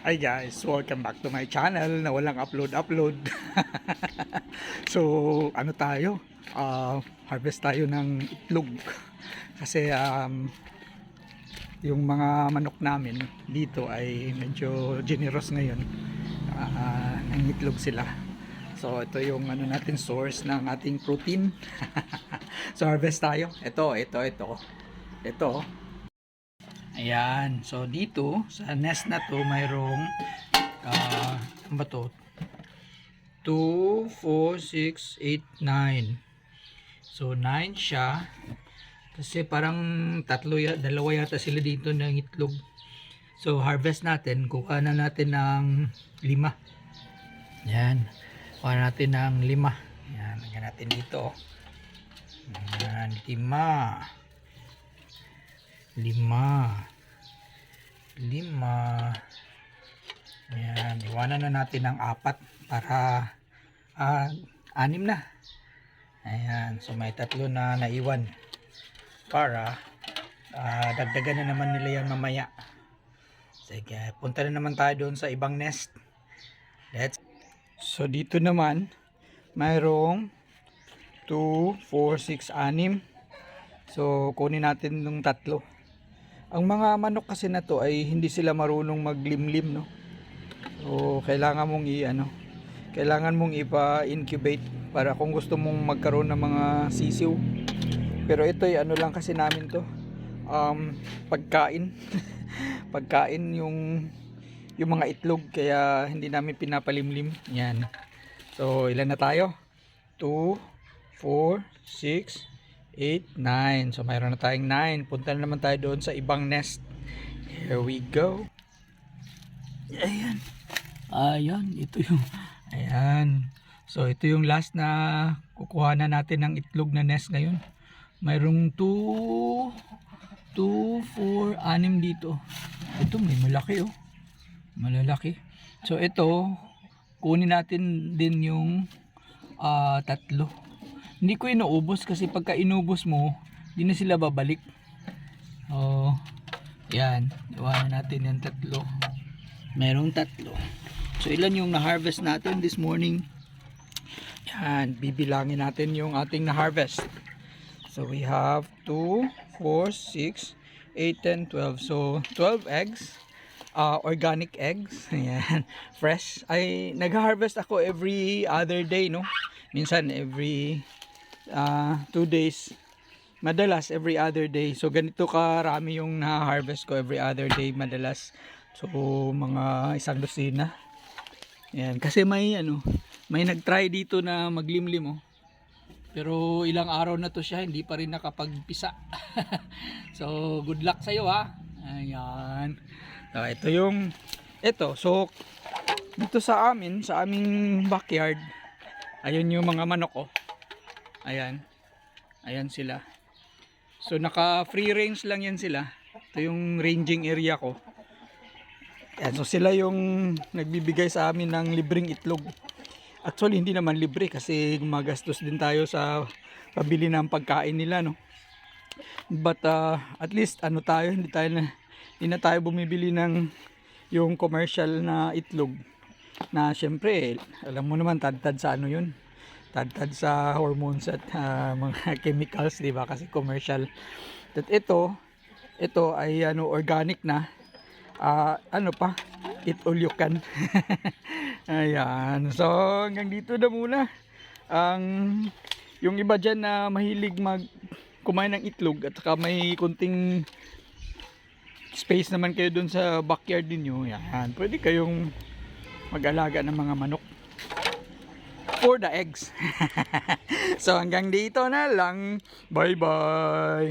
Hi guys, welcome back to my channel na walang upload. So, ano tayo? Harvest tayo ng itlog. Kasi yung mga manok namin dito ay medyo generous ngayon. Nangitlog sila. So, ito yung ano natin source ng ating protein. So, harvest tayo. Ito. Ayan. So, dito, sa nest na to, mayroong, ano ba to? 2, 4, 6, 8, 9. So, 9 siya. Kasi parang dalawa yata sila dito ng itlog. So, harvest natin. Kuha na natin ng 5. Ayan. Kuha natin ng 5. Ayan. Lagyan natin dito. Ayan. 5. 5. Ayan, iwanan na natin ng 4 para 6 na. Ayan, so may 3 na naiwan para dagdagan na naman nila yan mamaya. Sige, punta na naman tayo doon sa ibang nest. So dito naman mayroong 2, 4, 6, 6. So kunin natin yung 3. Ang mga manok kasi na to ay hindi sila marunong maglimlim, no? So kailangan mong ipa-incubate para kung gusto mong magkaroon ng mga sisiw. Pero ito ay ano lang kasi namin to, pagkain. Pagkain yung mga itlog, kaya hindi namin pinapalimlim. Yan. So ilan na tayo? 2, 4, 6, 8, 9. So mayroon na tayong 9. Punta na naman tayo doon sa ibang nest. Here we go. Ayan. Ito yung ayan. So ito yung last na kukuha na natin ng itlog na nest ngayon. Mayroong 2, 4, 6 dito. Ito may malaki oh. Malalaki. So ito kunin natin din yung 3. Hindi ko inuubos kasi pagka inubos mo, hindi na sila babalik. Oh, yan. Iwanan natin yung 3. Merong 3. So, ilan yung na-harvest natin this morning? Yan. Bibilangin natin yung ating na-harvest. So, we have 2, 4, 6, 8, 10, 12. So, 12 eggs. Organic eggs. Ayan. Fresh. Ay, nag-harvest ako every other day, no? Minsan, every 2 days, madalas every other day. So ganito karami yung na-harvest ko every other day madalas. So mga 1 dosina. Yan, kasi may nag-try dito na maglimlim oh. Pero ilang araw na to siya, hindi pa rin nakapagpisa. So good luck sa iyo ha. Ayan. So ito. So dito sa aming backyard, ayun yung mga manok oh. Ayan. Ayan sila. So naka free range lang yan sila. Ito yung ranging area ko. Ayan. So sila yung nagbibigay sa amin ng libreng itlog. Actually hindi naman libre kasi magastos din tayo sa pabili ng pagkain nila, no. But at least hindi na tayo bumibili ng yung commercial na itlog. Na syempre, alam mo naman tad sa yun. Tad sa hormones at mga chemicals, di ba? Kasi commercial. At ito ay organic na. Eat all you can. Ayan. So hanggang dito na muna. Yung iba dyan na mahilig kumain ng itlog at saka may kunting space naman kayo dun sa backyard niyo. Yan. Pwede kayong mag-alaga ng mga manok for the eggs. So hanggang dito na lang. Bye bye.